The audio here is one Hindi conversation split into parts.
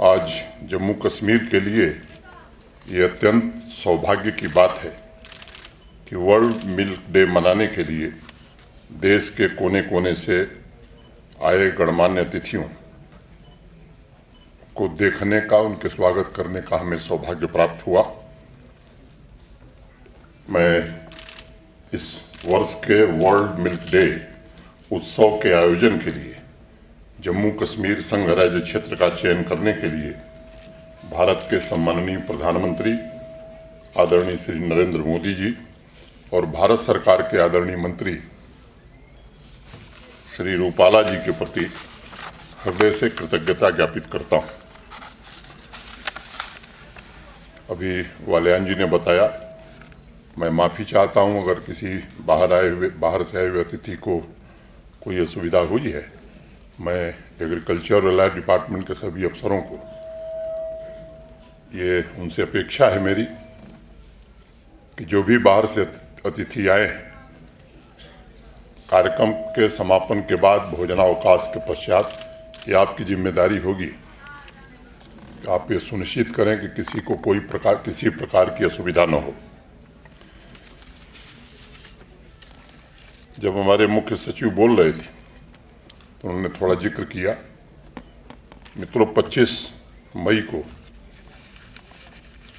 आज जम्मू कश्मीर के लिए ये अत्यंत सौभाग्य की बात है कि वर्ल्ड मिल्क डे मनाने के लिए देश के कोने कोने से आए गणमान्य अतिथियों को देखने का, उनके स्वागत करने का हमें सौभाग्य प्राप्त हुआ। मैं इस वर्ष के वर्ल्ड मिल्क डे उत्सव के आयोजन के लिए जम्मू कश्मीर संघ राज्य क्षेत्र का चयन करने के लिए भारत के सम्माननीय प्रधानमंत्री आदरणीय श्री नरेंद्र मोदी जी और भारत सरकार के आदरणीय मंत्री श्री रूपाला जी के प्रति हृदय से कृतज्ञता ज्ञापित करता हूं। अभी वालियान जी ने बताया, मैं माफ़ी चाहता हूं अगर किसी बाहर से आए हुए अतिथि को कोई असुविधा हुई है। मैं एग्रीकल्चर रिलायड डिपार्टमेंट के सभी अफसरों को ये उनसे अपेक्षा है मेरी कि जो भी बाहर से अतिथि आए हैं, कार्यक्रम के समापन के बाद भोजनावकाश के पश्चात ये आपकी जिम्मेदारी होगी कि आप ये सुनिश्चित करें कि किसी को किसी प्रकार की असुविधा न हो। जब हमारे मुख्य सचिव बोल रहे थे तो उन्होंने थोड़ा जिक्र किया। मित्रों, 25 मई को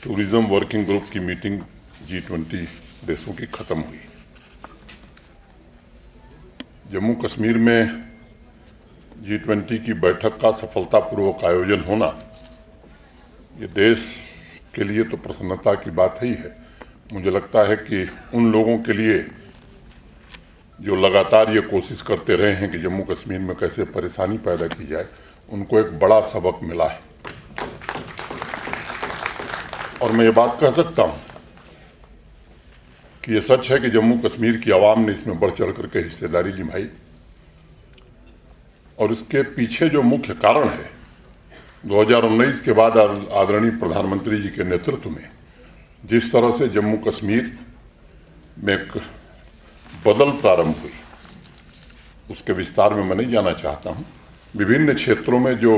टूरिज्म वर्किंग ग्रुप की मीटिंग G20 देशों की खत्म हुई। जम्मू कश्मीर में G20 की बैठक का सफलतापूर्वक आयोजन होना ये देश के लिए तो प्रसन्नता की बात ही है। मुझे लगता है कि उन लोगों के लिए जो लगातार ये कोशिश करते रहे हैं कि जम्मू कश्मीर में कैसे परेशानी पैदा की जाए, उनको एक बड़ा सबक मिला है। और मैं ये बात कह सकता हूँ कि ये सच है कि जम्मू कश्मीर की आवाम ने इसमें बढ़ चढ़ करके हिस्सेदारी निभाई। और इसके पीछे जो मुख्य कारण है, 2019 के बाद आदरणीय प्रधानमंत्री जी के नेतृत्व में जिस तरह से जम्मू कश्मीर में एक बदल प्रारंभ हुई, उसके विस्तार में मैं नहीं जाना चाहता हूं। विभिन्न क्षेत्रों में जो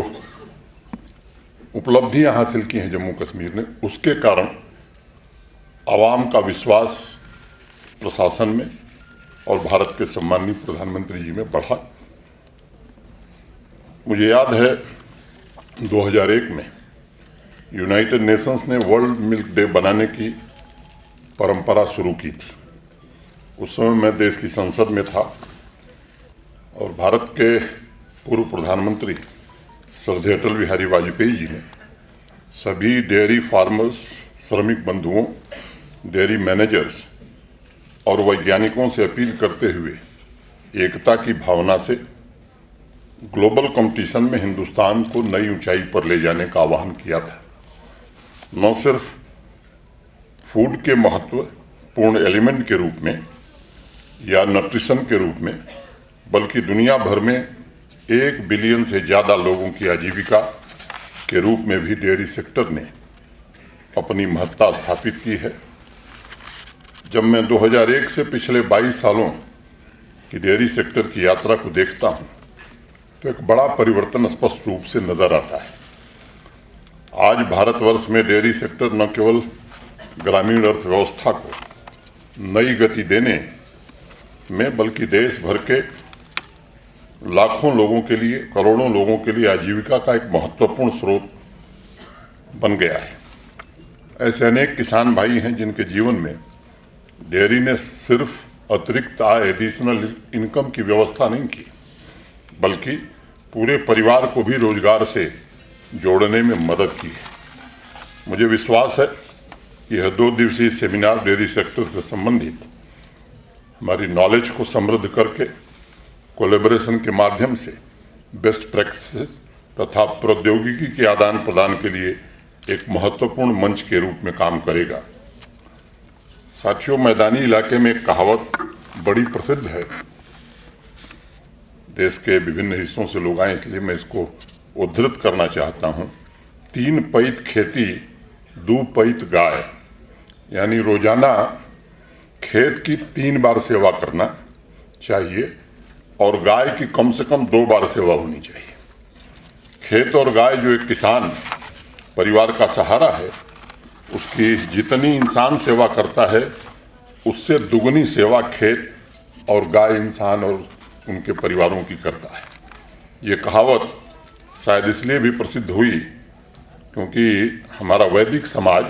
उपलब्धियां हासिल की हैं जम्मू कश्मीर ने, उसके कारण आवाम का विश्वास प्रशासन में और भारत के सम्माननीय प्रधानमंत्री जी में बढ़ा। मुझे याद है 2001 में यूनाइटेड नेशंस ने वर्ल्ड मिल्क डे बनाने की परंपरा शुरू की थी। उस समय मैं देश की संसद में था और भारत के पूर्व प्रधानमंत्री श्रद्धेय अटल बिहारी वाजपेयी जी ने सभी डेयरी फार्मर्स, श्रमिक बंधुओं, डेयरी मैनेजर्स और वैज्ञानिकों से अपील करते हुए एकता की भावना से ग्लोबल कंपटीशन में हिंदुस्तान को नई ऊंचाई पर ले जाने का आह्वान किया था। न सिर्फ फूड के महत्वपूर्ण एलिमेंट के रूप में या न्यूट्रिशन के रूप में, बल्कि दुनिया भर में 1 बिलियन से ज़्यादा लोगों की आजीविका के रूप में भी डेयरी सेक्टर ने अपनी महत्ता स्थापित की है। जब मैं 2001 से पिछले 22 सालों की डेयरी सेक्टर की यात्रा को देखता हूं तो एक बड़ा परिवर्तन स्पष्ट रूप से नजर आता है। आज भारतवर्ष में डेयरी सेक्टर न केवल ग्रामीण अर्थव्यवस्था को नई गति देने में, बल्कि देश भर के लाखों लोगों के लिए, करोड़ों लोगों के लिए आजीविका का एक महत्वपूर्ण स्रोत बन गया है। ऐसे अनेक किसान भाई हैं जिनके जीवन में डेयरी ने सिर्फ अतिरिक्त आय, एडिशनल इनकम की व्यवस्था नहीं की, बल्कि पूरे परिवार को भी रोजगार से जोड़ने में मदद की है। मुझे विश्वास है कि यह 2 दिवसीय सेमिनार डेयरी सेक्टर से संबंधित हमारी नॉलेज को समृद्ध करके कोलैबोरेशन के माध्यम से बेस्ट प्रैक्टिसेस तथा प्रौद्योगिकी के आदान प्रदान के लिए एक महत्वपूर्ण मंच के रूप में काम करेगा। साथियों, मैदानी इलाके में एक कहावत बड़ी प्रसिद्ध है। देश के विभिन्न हिस्सों से लोग आए, इसलिए मैं इसको उद्धृत करना चाहता हूँ। 3 पैत खेती 2 पैत गाय, यानी रोजाना खेत की 3 बार सेवा करना चाहिए और गाय की कम से कम 2 बार सेवा होनी चाहिए। खेत और गाय जो एक किसान परिवार का सहारा है, उसकी जितनी इंसान सेवा करता है उससे दुगनी सेवा खेत और गाय, इंसान और उनके परिवारों की करता है। ये कहावत शायद इसलिए भी प्रसिद्ध हुई क्योंकि हमारा वैदिक समाज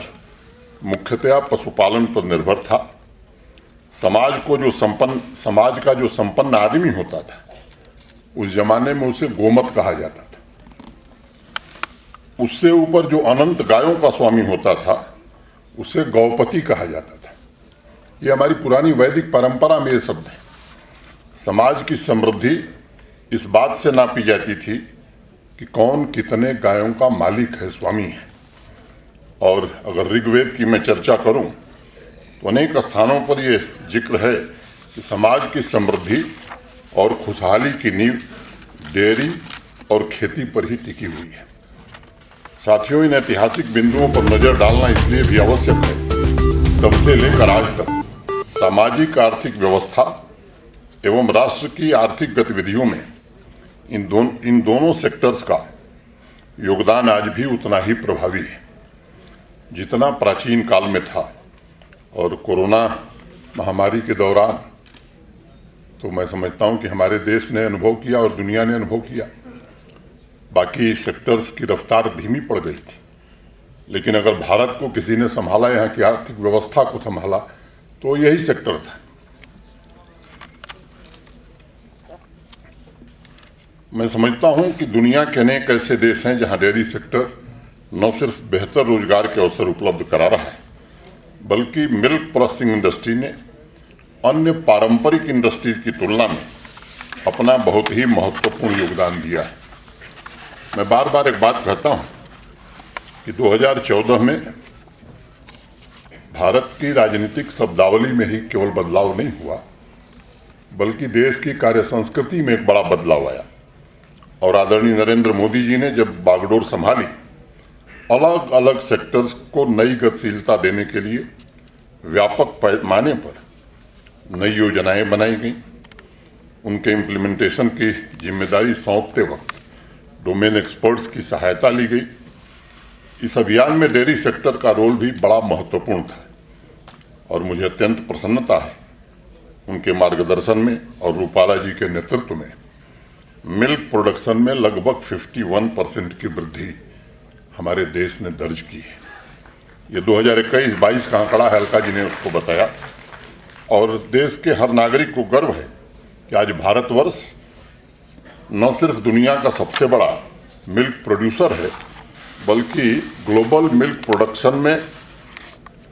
मुख्यतया पशुपालन पर निर्भर था। समाज का जो संपन्न आदमी होता था, उस जमाने में उसे गोमत कहा जाता था। उससे ऊपर जो अनंत गायों का स्वामी होता था, उसे गौपति कहा जाता था। ये हमारी पुरानी वैदिक परंपरा में ये शब्द है। समाज की समृद्धि इस बात से नापी जाती थी कि कौन कितने गायों का मालिक है, स्वामी है। और अगर ऋग्वेद की मैं चर्चा करूं तो अनेक स्थानों पर यह जिक्र है कि समाज की समृद्धि और खुशहाली की नींव डेयरी और खेती पर ही टिकी हुई है। साथियों, इन ऐतिहासिक बिंदुओं पर नजर डालना इसलिए भी आवश्यक है, तब से लेकर आज तक सामाजिक आर्थिक व्यवस्था एवं राष्ट्र की आर्थिक गतिविधियों में इन दोनों सेक्टर्स का योगदान आज भी उतना ही प्रभावी है जितना प्राचीन काल में था। और कोरोना महामारी के दौरान तो मैं समझता हूं कि हमारे देश ने अनुभव किया और दुनिया ने अनुभव किया। बाकी सेक्टर्स की रफ्तार धीमी पड़ गई थी, लेकिन अगर भारत को किसी ने संभाला, यहाँ की आर्थिक व्यवस्था को संभाला, तो यही सेक्टर था। मैं समझता हूं कि दुनिया के अनेक ऐसे देश हैं जहां डेयरी सेक्टर न सिर्फ बेहतर रोजगार के अवसर उपलब्ध करा रहा है, बल्कि मिल्क प्रोसेसिंग इंडस्ट्री ने अन्य पारंपरिक इंडस्ट्रीज की तुलना में अपना बहुत ही महत्वपूर्ण योगदान दिया है। मैं बार बार एक बात कहता हूं कि 2014 में भारत की राजनीतिक शब्दावली में ही केवल बदलाव नहीं हुआ, बल्कि देश की कार्य संस्कृति में एक बड़ा बदलाव आया। और आदरणीय नरेंद्र मोदी जी ने जब बागडोर संभाली, अलग अलग सेक्टर्स को नई गतिशीलता देने के लिए व्यापक पैमाने पर नई योजनाएं बनाई गई। उनके इम्प्लीमेंटेशन की जिम्मेदारी सौंपते वक्त डोमेन एक्सपर्ट्स की सहायता ली गई। इस अभियान में डेयरी सेक्टर का रोल भी बड़ा महत्वपूर्ण था और मुझे अत्यंत प्रसन्नता है उनके मार्गदर्शन में और रूपाला जी के नेतृत्व में मिल्क प्रोडक्शन में लगभग 51% की वृद्धि हमारे देश ने दर्ज की है। ये 2021-22 का आंकड़ा है, अलका जी ने उसको बताया। और देश के हर नागरिक को गर्व है कि आज भारतवर्ष न सिर्फ दुनिया का सबसे बड़ा मिल्क प्रोड्यूसर है, बल्कि ग्लोबल मिल्क प्रोडक्शन में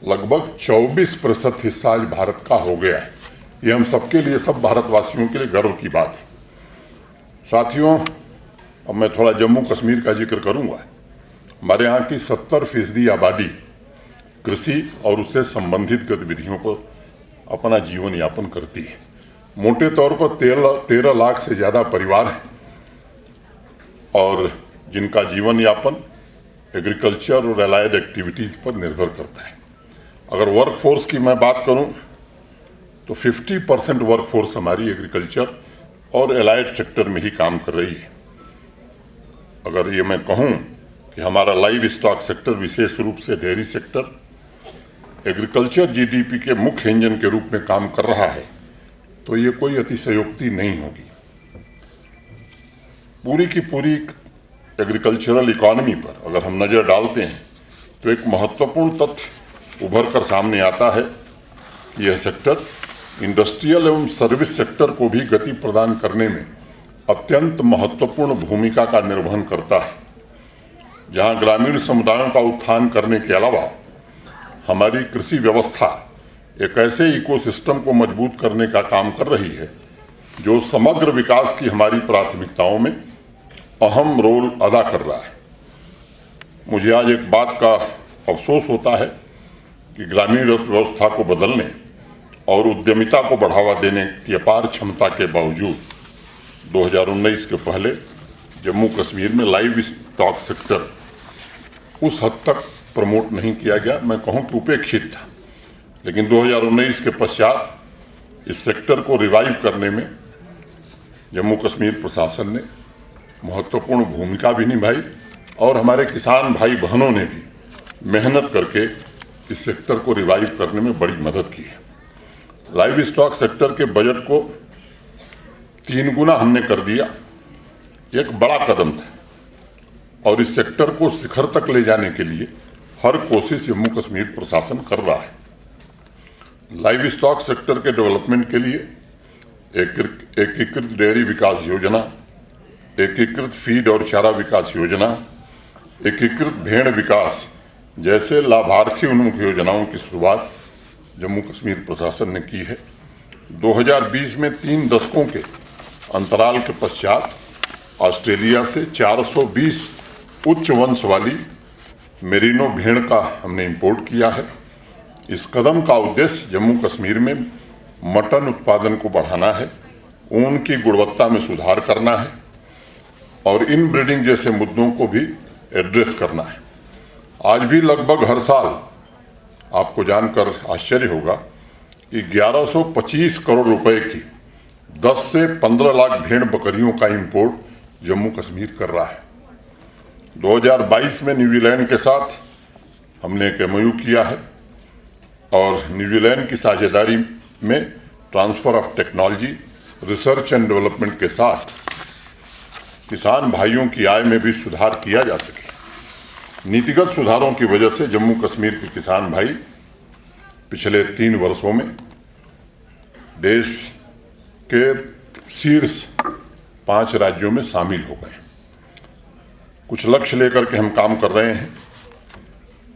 लगभग 24% हिस्सा आज भारत का हो गया है। ये हम सबके लिए, सब भारतवासियों के लिए गर्व की बात है। साथियों, अब मैं थोड़ा जम्मू कश्मीर का जिक्र करूंगा। हमारे यहाँ की 70% आबादी कृषि और उससे संबंधित गतिविधियों पर अपना जीवन यापन करती है। मोटे तौर पर 13 लाख से ज़्यादा परिवार हैं और जिनका जीवन यापन एग्रीकल्चर और एलाइड एक्टिविटीज़ पर निर्भर करता है। अगर वर्कफोर्स की मैं बात करूं तो 50% वर्कफोर्स हमारी एग्रीकल्चर और एलाइड सेक्टर में ही काम कर रही है। अगर ये मैं कहूं कि हमारा लाइव स्टॉक सेक्टर, विशेष रूप से डेयरी सेक्टर, एग्रीकल्चर जीडीपी के मुख्य इंजन के रूप में काम कर रहा है, तो ये कोई अतिशयोक्ति नहीं होगी। पूरी की पूरी एग्रीकल्चरल इकोनॉमी पर अगर हम नज़र डालते हैं तो एक महत्वपूर्ण तथ्य उभर कर सामने आता है। यह सेक्टर इंडस्ट्रियल एवं सर्विस सेक्टर को भी गति प्रदान करने में अत्यंत महत्वपूर्ण भूमिका का निर्वहन करता है। जहां ग्रामीण समुदायों का उत्थान करने के अलावा हमारी कृषि व्यवस्था एक ऐसे इकोसिस्टम को मजबूत करने का काम कर रही है जो समग्र विकास की हमारी प्राथमिकताओं में अहम रोल अदा कर रहा है। मुझे आज एक बात का अफसोस होता है कि ग्रामीण अर्थव्यवस्था को बदलने और उद्यमिता को बढ़ावा देने की अपार क्षमता के बावजूद 2019 के पहले जम्मू कश्मीर में लाइव स्टॉक सेक्टर उस हद तक प्रमोट नहीं किया गया, मैं कहूँ कि उपेक्षित था। लेकिन 2019 के पश्चात इस सेक्टर को रिवाइव करने में जम्मू कश्मीर प्रशासन ने महत्वपूर्ण भूमिका भी निभाई और हमारे किसान भाई बहनों ने भी मेहनत करके इस सेक्टर को रिवाइव करने में बड़ी मदद की है। लाइव स्टॉक सेक्टर के बजट को 3 गुना हमने कर दिया, एक बड़ा कदम था और इस सेक्टर को शिखर तक ले जाने के लिए हर कोशिश जम्मू कश्मीर प्रशासन कर रहा है। लाइव स्टॉक सेक्टर के डेवलपमेंट के लिए एकीकृत डेयरी विकास योजना, एकीकृत फीड और चारा विकास योजना, एकीकृत भेड़ विकास जैसे लाभार्थी उन्मुख योजनाओं की शुरुआत जम्मू कश्मीर प्रशासन ने की है। 2020 में 3 दशकों के अंतराल के पश्चात ऑस्ट्रेलिया से 420 उच्च वंश वाली मेरिनो भेड़ का हमने इंपोर्ट किया है। इस कदम का उद्देश्य जम्मू कश्मीर में मटन उत्पादन को बढ़ाना है, ऊन की गुणवत्ता में सुधार करना है और इन ब्रीडिंग जैसे मुद्दों को भी एड्रेस करना है। आज भी लगभग हर साल आपको जानकर आश्चर्य होगा कि 1125 करोड़ रुपए की 10 से 15 लाख भेड़ बकरियों का इंपोर्ट जम्मू कश्मीर कर रहा है। 2022 में न्यूजीलैंड के साथ हमने एक MOU किया है और न्यूजीलैंड की साझेदारी में transfer of technology, research and development के साथ किसान भाइयों की आय में भी सुधार किया जा सके। नीतिगत सुधारों की वजह से जम्मू कश्मीर के किसान भाई पिछले 3 वर्षों में देश के शीर्ष 5 राज्यों में शामिल हो गए। कुछ लक्ष्य लेकर के हम काम कर रहे हैं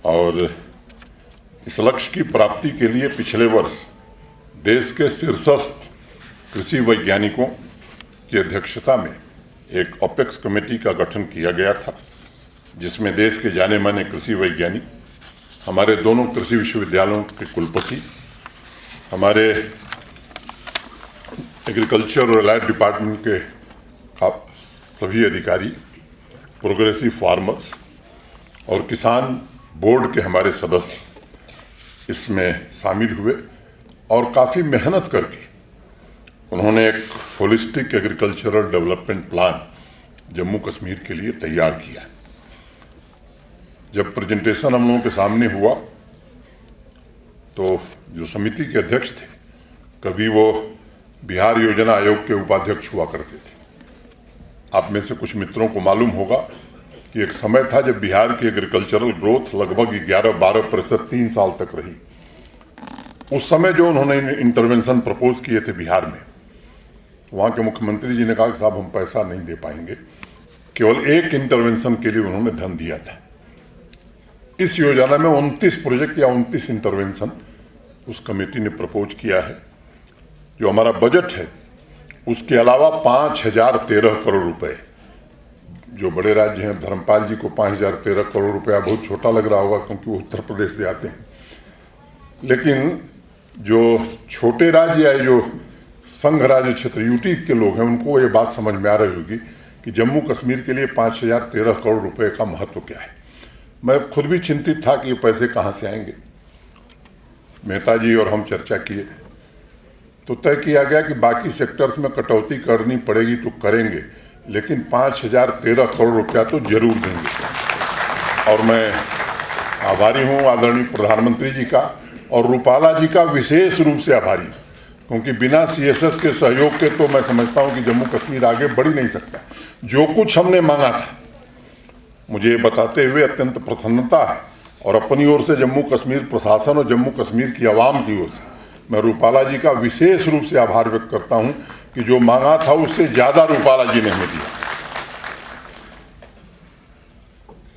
और इस लक्ष्य की प्राप्ति के लिए पिछले वर्ष देश के शीर्षस्थ कृषि वैज्ञानिकों की अध्यक्षता में एक अपेक्स कमेटी का गठन किया गया था, जिसमें देश के जाने माने कृषि वैज्ञानिक, हमारे दोनों कृषि विश्वविद्यालयों के कुलपति, हमारे एग्रीकल्चर और एलाइड डिपार्टमेंट के सभी अधिकारी, प्रोग्रेसिव फार्मर्स और किसान बोर्ड के हमारे सदस्य इसमें शामिल हुए और काफ़ी मेहनत करके उन्होंने एक holistic agricultural development plan Jammu Kashmir के लिए तैयार किया। जब प्रेजेंटेशन हम लोगों के सामने हुआ तो जो समिति के अध्यक्ष थे, कभी वो बिहार योजना आयोग के उपाध्यक्ष हुआ करते थे। आप में से कुछ मित्रों को मालूम होगा कि एक समय था जब बिहार की एग्रीकल्चरल ग्रोथ लगभग 11-12% 3 साल तक रही। उस समय जो उन्होंने इंटरवेंशन प्रपोज किए थे बिहार में, वहाँ के मुख्यमंत्री जी ने कहा कि साहब हम पैसा नहीं दे पाएंगे, केवल एक इंटरवेंशन के लिए उन्होंने धन दिया था। इस योजना में 29 प्रोजेक्ट या 29 इंटरवेंशन उस कमेटी ने प्रपोज किया है। जो हमारा बजट है उसके अलावा 5013 करोड़ रुपए, जो बड़े राज्य हैं, धर्मपाल जी को 5013 करोड़ रुपया बहुत छोटा लग रहा होगा क्योंकि वो उत्तर प्रदेश से आते हैं, लेकिन जो छोटे राज्य या जो संघ राज्य क्षेत्र यूटी के लोग हैं उनको ये बात समझ में आ रही होगी कि जम्मू कश्मीर के लिए 5013 करोड़ रुपए का महत्व क्या है। मैं खुद भी चिंतित था कि ये पैसे कहाँ से आएंगे। मेहता जी और हम चर्चा किए तो तय किया गया कि बाकी सेक्टर्स में कटौती करनी पड़ेगी तो करेंगे, लेकिन 5013 करोड़ रुपया तो जरूर देंगे। और मैं आभारी हूँ आदरणीय प्रधानमंत्री जी का और रूपाला जी का विशेष रूप से आभारी हूँ, क्योंकि बिना CSS के सहयोग के तो मैं समझता हूँ कि जम्मू कश्मीर आगे बढ़ ही नहीं सकता। जो कुछ हमने मांगा था, मुझे बताते हुए अत्यंत प्रसन्नता है और अपनी ओर से जम्मू कश्मीर प्रशासन और जम्मू कश्मीर की आवाम की ओर से मैं रूपाला जी का विशेष रूप से आभार व्यक्त करता हूं कि जो मांगा था उससे ज्यादा रूपाला जी ने हमें दिया।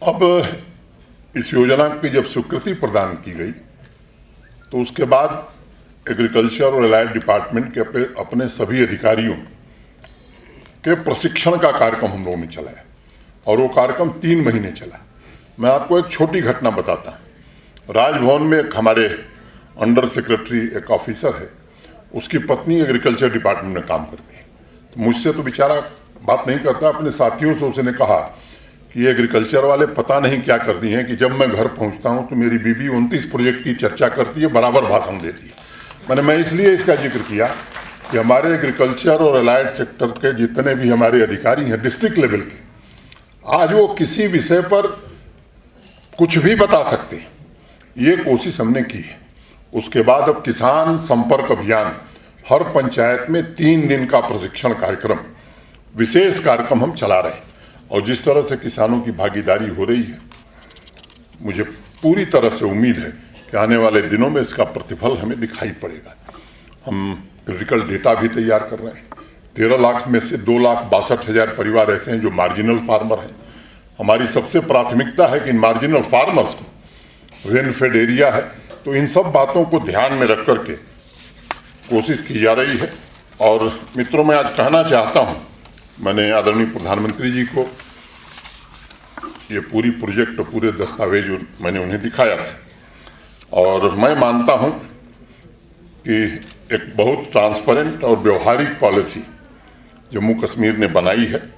अब इस योजना की जब स्वीकृति प्रदान की गई तो उसके बाद एग्रीकल्चर और एलाइड डिपार्टमेंट के अपने सभी अधिकारियों के प्रशिक्षण का कार्यक्रम हम लोगों ने चलाया और वो कार्यक्रम 3 महीने चला। मैं आपको एक छोटी घटना बताता हूँ। राजभवन में एक हमारे अंडर सेक्रेटरी एक ऑफिसर है, उसकी पत्नी एग्रीकल्चर डिपार्टमेंट में काम करती है। तो मुझसे तो बेचारा बात नहीं करता, अपने साथियों से उसने कहा कि एग्रीकल्चर वाले पता नहीं क्या करती हैं कि जब मैं घर पहुंचता हूं तो मेरी बीबी 29 प्रोजेक्ट की चर्चा करती है, बराबर भाषण देती है। मैं इसलिए इसका जिक्र किया कि हमारे एग्रीकल्चर और अलाइड सेक्टर के जितने भी हमारे अधिकारी हैं डिस्ट्रिक्ट लेवल के, आज वो किसी विषय पर कुछ भी बता सकते हैं, ये कोशिश हमने की है। उसके बाद अब किसान संपर्क अभियान, हर पंचायत में 3 दिन का प्रशिक्षण कार्यक्रम, विशेष कार्यक्रम हम चला रहे हैं। और जिस तरह से किसानों की भागीदारी हो रही है, मुझे पूरी तरह से उम्मीद है कि आने वाले दिनों में इसका प्रतिफल हमें दिखाई पड़ेगा। हम क्रिटिकल डेटा भी तैयार कर रहे हैं। 13 लाख में से 2,62,000 परिवार ऐसे हैं जो मार्जिनल फार्मर हैं। हमारी सबसे प्राथमिकता है कि इन मार्जिनल फार्मर्स को रेनफेड एरिया है, तो इन सब बातों को ध्यान में रख करके कोशिश की जा रही है। और मित्रों, मैं आज कहना चाहता हूं, मैंने आदरणीय प्रधानमंत्री जी को ये पूरी प्रोजेक्ट, पूरे दस्तावेज मैंने उन्हें दिखाया था। और मैं मानता हूं कि एक बहुत ट्रांसपेरेंट और व्यवहारिक पॉलिसी जम्मू कश्मीर ने बनाई है।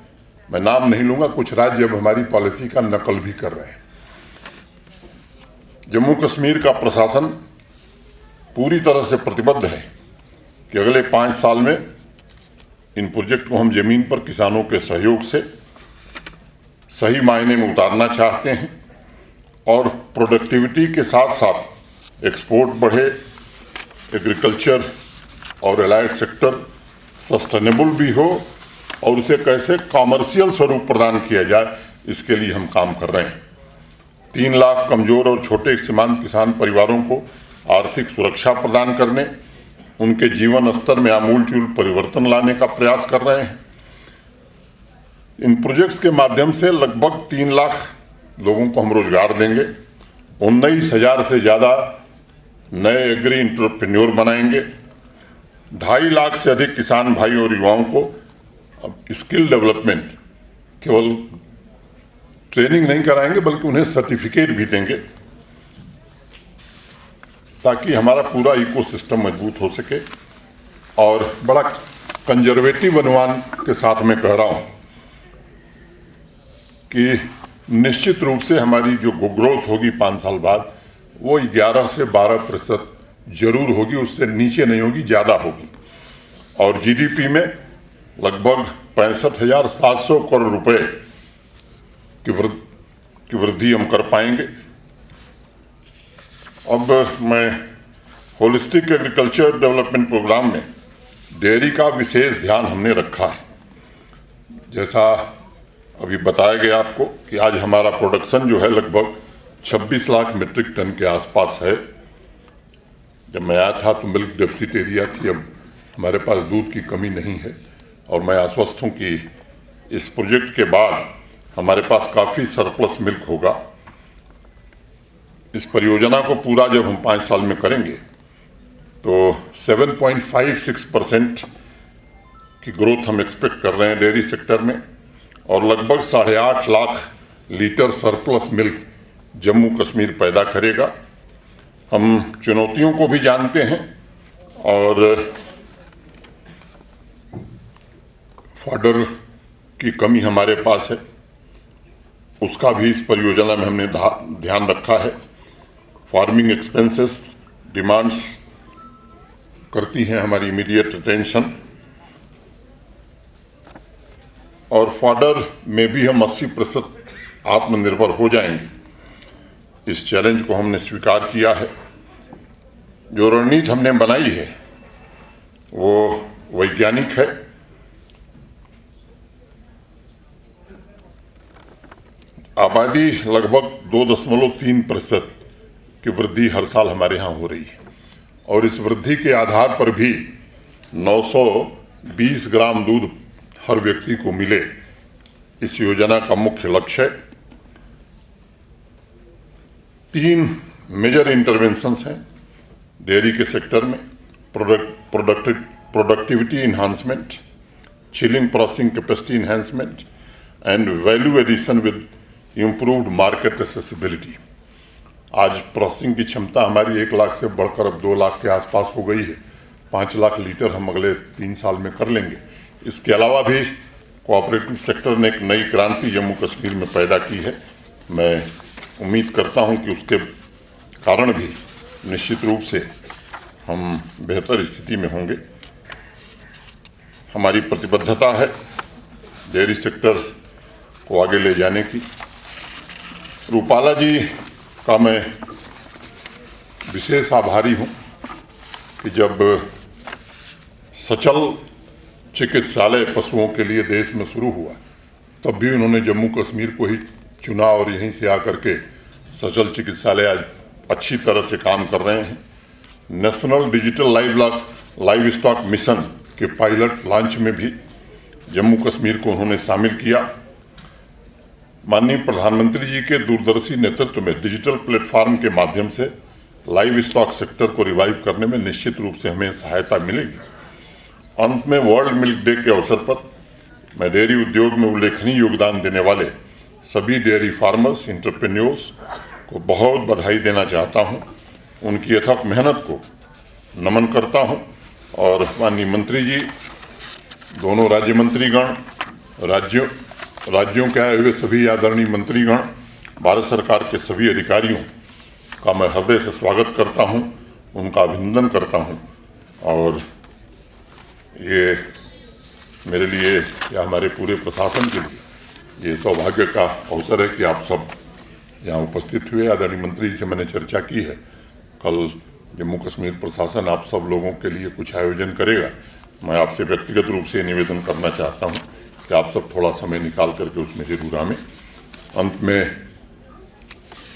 मैं नाम नहीं लूंगा, कुछ राज्य अब हमारी पॉलिसी का नकल भी कर रहे हैं। जम्मू कश्मीर का प्रशासन पूरी तरह से प्रतिबद्ध है कि अगले 5 साल में इन प्रोजेक्ट को हम जमीन पर किसानों के सहयोग से सही मायने में उतारना चाहते हैं। और प्रोडक्टिविटी के साथ साथ एक्सपोर्ट बढ़े, एग्रीकल्चर और एलाइड सेक्टर सस्टेनेबल भी हो, और उसे कैसे कॉमर्शियल स्वरूप प्रदान किया जाए, इसके लिए हम काम कर रहे हैं। 3 लाख कमजोर और छोटे सीमांत किसान परिवारों को आर्थिक सुरक्षा प्रदान करने, उनके जीवन स्तर में आमूलचूल परिवर्तन लाने का प्रयास कर रहे हैं। इन प्रोजेक्ट्स के माध्यम से लगभग 3 लाख लोगों को हम रोजगार देंगे। 19,000 से ज़्यादा नए एग्री एंटरप्रेन्योर बनाएंगे। 2.5 लाख से अधिक किसान भाई और युवाओं को अब स्किल डेवलपमेंट, केवल ट्रेनिंग नहीं कराएंगे बल्कि उन्हें सर्टिफिकेट भी देंगे, ताकि हमारा पूरा इकोसिस्टम मजबूत हो सके। और बड़ा कंजर्वेटिव अनुमान के साथ मैं कह रहा हूं कि निश्चित रूप से हमारी जो ग्रोथ होगी 5 साल बाद, वो 11 से 12% जरूर होगी, उससे नीचे नहीं होगी, ज़्यादा होगी। और जीडीपी में लगभग 65,700 करोड़ रुपए की वृद्धि हम कर पाएंगे। अब मैं होलिस्टिक एग्रीकल्चर डेवलपमेंट प्रोग्राम में डेयरी का विशेष ध्यान हमने रखा है। जैसा अभी बताया गया आपको कि आज हमारा प्रोडक्शन जो है लगभग 26 लाख मीट्रिक टन के आसपास है। जब मैं आया था तो मिल्क डेफिसिट एरिया थी, अब हमारे पास दूध की कमी नहीं है। और मैं आश्वस्त हूँ कि इस प्रोजेक्ट के बाद हमारे पास काफ़ी सरप्लस मिल्क होगा। इस परियोजना को पूरा जब हम 5 साल में करेंगे तो 7.56% की ग्रोथ हम एक्सपेक्ट कर रहे हैं डेयरी सेक्टर में, और लगभग 8.5 lakh litre surplus milk Jammu Kashmir पैदा करेगा। हम चुनौतियों को भी जानते हैं और फॉडर की कमी हमारे पास है, उसका भी इस परियोजना में हमने ध्यान रखा है। फार्मिंग एक्सपेंसेस डिमांड्स करती हैं हमारी इमीडिएट अटेंशन, और फॉडर में भी हम 80% आत्मनिर्भर हो जाएंगे। इस चैलेंज को हमने स्वीकार किया है। जो रणनीति हमने बनाई है वो वैज्ञानिक है। आबादी लगभग 2.3% की वृद्धि हर साल हमारे यहाँ हो रही है, और इस वृद्धि के आधार पर भी 920 ग्राम दूध हर व्यक्ति को मिले, इस योजना का मुख्य लक्ष्य है। 3 मेजर इंटरवेंशंस हैं डेयरी के सेक्टर में: productivity enhancement, chilling processing capacity enhancement and value addition with improved market accessibility. आज प्रोसेसिंग की क्षमता हमारी 1 लाख से बढ़कर अब 2 लाख के आसपास हो गई है। 5 लाख लीटर हम अगले 3 साल में कर लेंगे। इसके अलावा भी कोऑपरेटिव सेक्टर ने एक नई क्रांति जम्मू कश्मीर में पैदा की है। मैं उम्मीद करता हूं कि उसके कारण भी निश्चित रूप से हम बेहतर स्थिति में होंगे। हमारी प्रतिबद्धता है डेयरी सेक्टर को आगे ले जाने की। रूपाला जी का मैं विशेष आभारी हूँ कि जब सचल चिकित्सालय पशुओं के लिए देश में शुरू हुआ तब भी उन्होंने जम्मू कश्मीर को ही चुना और यहीं से आकर के सचल चिकित्सालय आज अच्छी तरह से काम कर रहे हैं। National digital live stock mission के पायलट लॉन्च में भी जम्मू कश्मीर को उन्होंने शामिल किया। माननीय प्रधानमंत्री जी के दूरदर्शी नेतृत्व में डिजिटल प्लेटफॉर्म के माध्यम से लाइव स्टॉक सेक्टर को रिवाइव करने में निश्चित रूप से हमें सहायता मिलेगी। अंत में वर्ल्ड मिल्क डे के अवसर पर मैं डेयरी उद्योग में उल्लेखनीय योगदान देने वाले सभी डेयरी फार्मर्स एंटरप्रेन्योर्स को बहुत बधाई देना चाहता हूं। उनकी अथक मेहनत को नमन करता हूं और माननीय मंत्री जी, दोनों राज्य मंत्रीगण, राज्यों के आए हुए सभी आदरणीय मंत्रीगण, भारत सरकार के सभी अधिकारियों का मैं हृदय से स्वागत करता हूं, उनका अभिनंदन करता हूं। और ये मेरे लिए या हमारे पूरे प्रशासन के लिए ये सौभाग्य का अवसर है कि आप सब यहाँ उपस्थित हुए। आदरणीय मंत्री जी से मैंने चर्चा की है, कल जम्मू कश्मीर प्रशासन आप सब लोगों के लिए कुछ आयोजन करेगा। मैं आपसे व्यक्तिगत रूप से निवेदन करना चाहता हूँ कि आप सब थोड़ा समय निकाल करके उसमें जरूर आवें। अंत में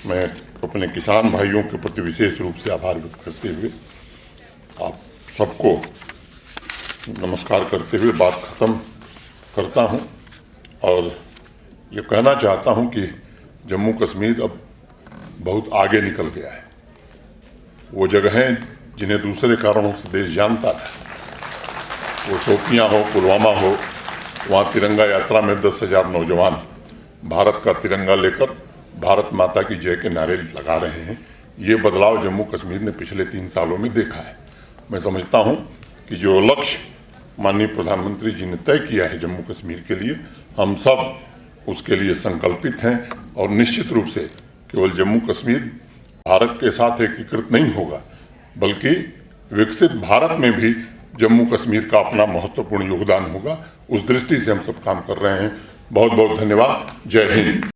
मैं अपने किसान भाइयों के प्रति विशेष रूप से आभार व्यक्त करते हुए आप सबको नमस्कार करते हुए बात खत्म करता हूं और ये कहना चाहता हूं कि जम्मू कश्मीर अब बहुत आगे निकल गया है। वो जगहें जिन्हें दूसरे कारणों से देश जानता था, वो शोपियां हो, पुलवामा हो, वहाँ तिरंगा यात्रा में 10,000 नौजवान भारत का तिरंगा लेकर भारत माता की जय के नारे लगा रहे हैं। ये बदलाव जम्मू कश्मीर ने पिछले 3 सालों में देखा है। मैं समझता हूँ कि जो लक्ष्य माननीय प्रधानमंत्री जी ने तय किया है जम्मू कश्मीर के लिए, हम सब उसके लिए संकल्पित हैं और निश्चित रूप से केवल जम्मू कश्मीर भारत के साथ एकीकृत नहीं होगा, बल्कि विकसित भारत में भी जम्मू कश्मीर का अपना महत्वपूर्ण योगदान होगा। उस दृष्टि से हम सब काम कर रहे हैं। बहुत बहुत धन्यवाद। जय हिंद।